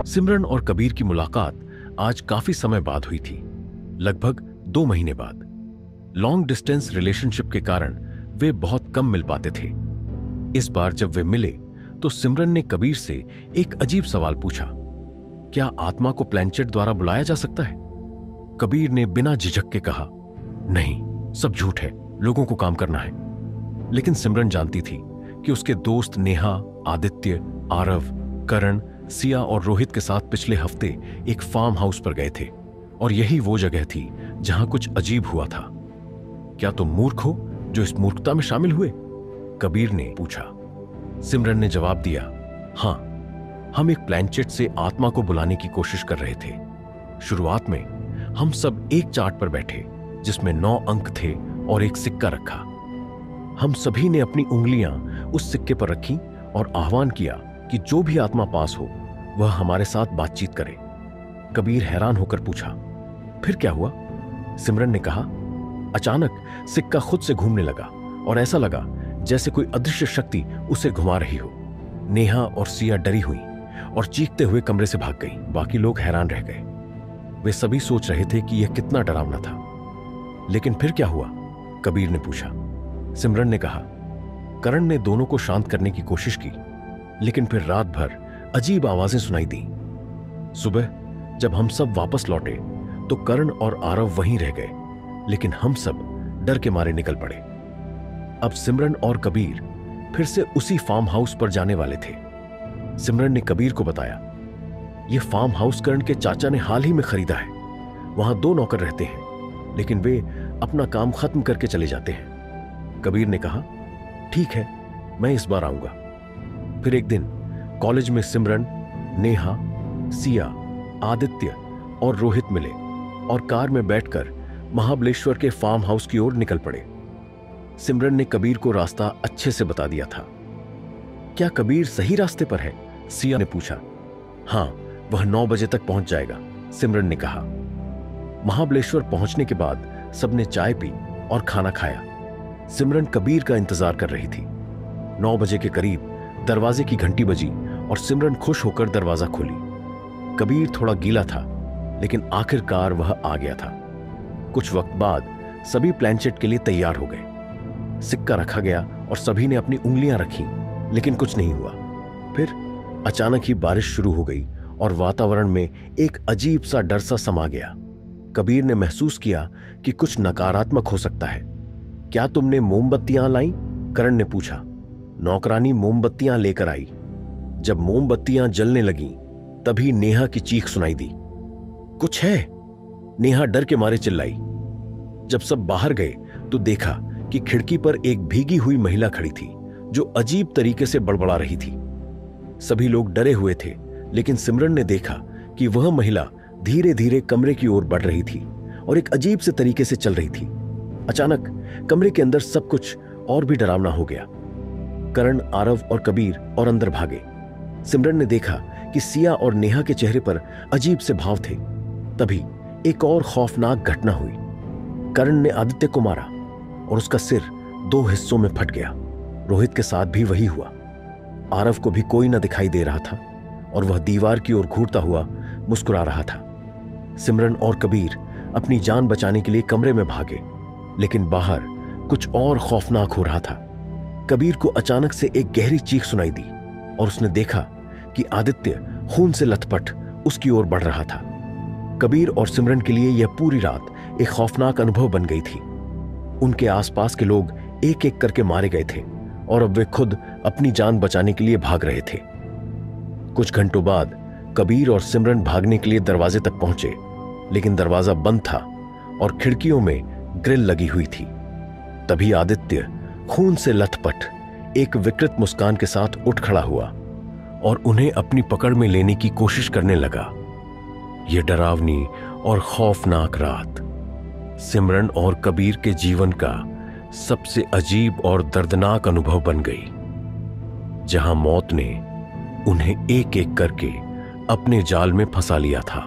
सिमरन और कबीर की मुलाकात आज काफी समय बाद हुई थी, लगभग 2 महीने बाद। लॉन्ग डिस्टेंस रिलेशनशिप के कारण वे बहुत कम मिल पाते थे। इस बार जब वे मिले तो सिमरन ने कबीर से एक अजीब सवाल पूछा, क्या आत्मा को प्लैंचेट द्वारा बुलाया जा सकता है? कबीर ने बिना झिझक के कहा, नहीं, सब झूठ है, लोगों को काम करना है। लेकिन सिमरन जानती थी कि उसके दोस्त नेहा, आदित्य, आरव, करण, सिया और रोहित के साथ पिछले हफ्ते एक फार्म हाउस पर गए थे और यही वो जगह थी जहां कुछ अजीब हुआ था। क्या तुम मूर्ख हो जो इस मूर्खता में शामिल हुए? कबीर ने पूछा। सिमरन ने जवाब दिया, हां, हम एक प्लैंचेट से आत्मा को बुलाने की कोशिश कर रहे थे। शुरुआत में हम सब एक चार्ट पर बैठे जिसमें 9 अंक थे और एक सिक्का रखा। हम सभी ने अपनी उंगलियां उस सिक्के पर रखी और आह्वान किया कि जो भी आत्मा पास हो वह हमारे साथ बातचीत करे। कबीर हैरान होकर पूछा, फिर क्या हुआ? सिमरन ने कहा, अचानक सिक्का खुद से घूमने लगा और ऐसा लगा जैसे कोई अदृश्य शक्ति उसे घुमा रही हो। नेहा और सिया डरी हुई और चीखते हुए कमरे से भाग गई। बाकी लोग हैरान रह गए। वे सभी सोच रहे थे कि यह कितना डरावना था। लेकिन फिर क्या हुआ? कबीर ने पूछा। सिमरन ने कहा, करण ने दोनों को शांत करने की कोशिश की, लेकिन फिर रात भर अजीब आवाजें सुनाई दी। सुबह जब हम सब वापस लौटे तो करण और आरव वहीं रह गए, लेकिन हम सब डर के मारे निकल पड़े। अब सिमरन और कबीर फिर से उसी फार्म हाउस पर जाने वाले थे। सिमरन ने कबीर को बताया, यह फार्म हाउस करण के चाचा ने हाल ही में खरीदा है। वहां 2 नौकर रहते हैं, लेकिन वे अपना काम खत्म करके चले जाते हैं। कबीर ने कहा, ठीक है, मैं इस बार आऊंगा। फिर एक दिन कॉलेज में सिमरन, नेहा, सिया, आदित्य और रोहित मिले और कार में बैठकर महाबलेश्वर के फार्म हाउस की ओर निकल पड़े। सिमरन ने कबीर को रास्ता अच्छे से बता दिया था। क्या कबीर सही रास्ते पर है? सिया ने पूछा। हां, वह 9 बजे तक पहुंच जाएगा, सिमरन ने कहा। महाबलेश्वर पहुंचने के बाद सबने चाय पी और खाना खाया। सिमरन कबीर का इंतजार कर रही थी। 9 बजे के करीब दरवाजे की घंटी बजी और सिमरन खुश होकर दरवाजा खोली। कबीर थोड़ा गीला था, लेकिन आखिरकार वह आ गया था। कुछ वक्त बाद सभी प्लैंचेट के लिए तैयार हो गए। सिक्का रखा गया और सभी ने अपनी उंगलियां रखी, लेकिन कुछ नहीं हुआ। फिर अचानक ही बारिश शुरू हो गई और वातावरण में एक अजीब सा डर सा समा गया। कबीर ने महसूस किया कि कुछ नकारात्मक हो सकता है। क्या तुमने मोमबत्तियां लाई? करण ने पूछा। नौकरानी मोमबत्तियां लेकर आई। जब मोमबत्तियां जलने लगीं, तभी नेहा की चीख सुनाई दी। कुछ है, नेहा डर के मारे चिल्लाई। जब सब बाहर गए तो देखा कि खिड़की पर एक भीगी हुई महिला खड़ी थी जो अजीब तरीके से बड़बड़ा रही थी। सभी लोग डरे हुए थे, लेकिन सिमरन ने देखा कि वह महिला धीरे धीरे कमरे की ओर बढ़ रही थी और एक अजीब से तरीके से चल रही थी। अचानक कमरे के अंदर सब कुछ और भी डरावना हो गया। करण, आरव और कबीर और अंदर भागे। सिमरन ने देखा कि सिया और नेहा के चेहरे पर अजीब से भाव थे। तभी एक और खौफनाक घटना हुई। करण ने आदित्य को मारा और उसका सिर 2 हिस्सों में फट गया। रोहित के साथ भी वही हुआ। आरव को भी कोई न दिखाई दे रहा था और वह दीवार की ओर घूरता हुआ मुस्कुरा रहा था। सिमरन और कबीर अपनी जान बचाने के लिए कमरे में भागे, लेकिन बाहर कुछ और खौफनाक हो रहा था। कबीर को अचानक से एक गहरी चीख सुनाई दी और उसने देखा कि आदित्य खून से लथपथ उसकी ओर बढ़ रहा था। कबीर और सिमरन के लिए यह पूरी रात एक खौफनाक अनुभव बन गई थी। उनके आसपास के लोग एक एक करके मारे गए थे और अब वे खुद अपनी जान बचाने के लिए भाग रहे थे। कुछ घंटों बाद कबीर और सिमरन भागने के लिए दरवाजे तक पहुंचे, लेकिन दरवाजा बंद था और खिड़कियों में ग्रिल लगी हुई थी। तभी आदित्य खून से लथपथ एक विकृत मुस्कान के साथ उठ खड़ा हुआ और उन्हें अपनी पकड़ में लेने की कोशिश करने लगा। यह डरावनी और खौफनाक रात सिमरन और कबीर के जीवन का सबसे अजीब और दर्दनाक अनुभव बन गई, जहां मौत ने उन्हें एक एक करके अपने जाल में फंसा लिया था।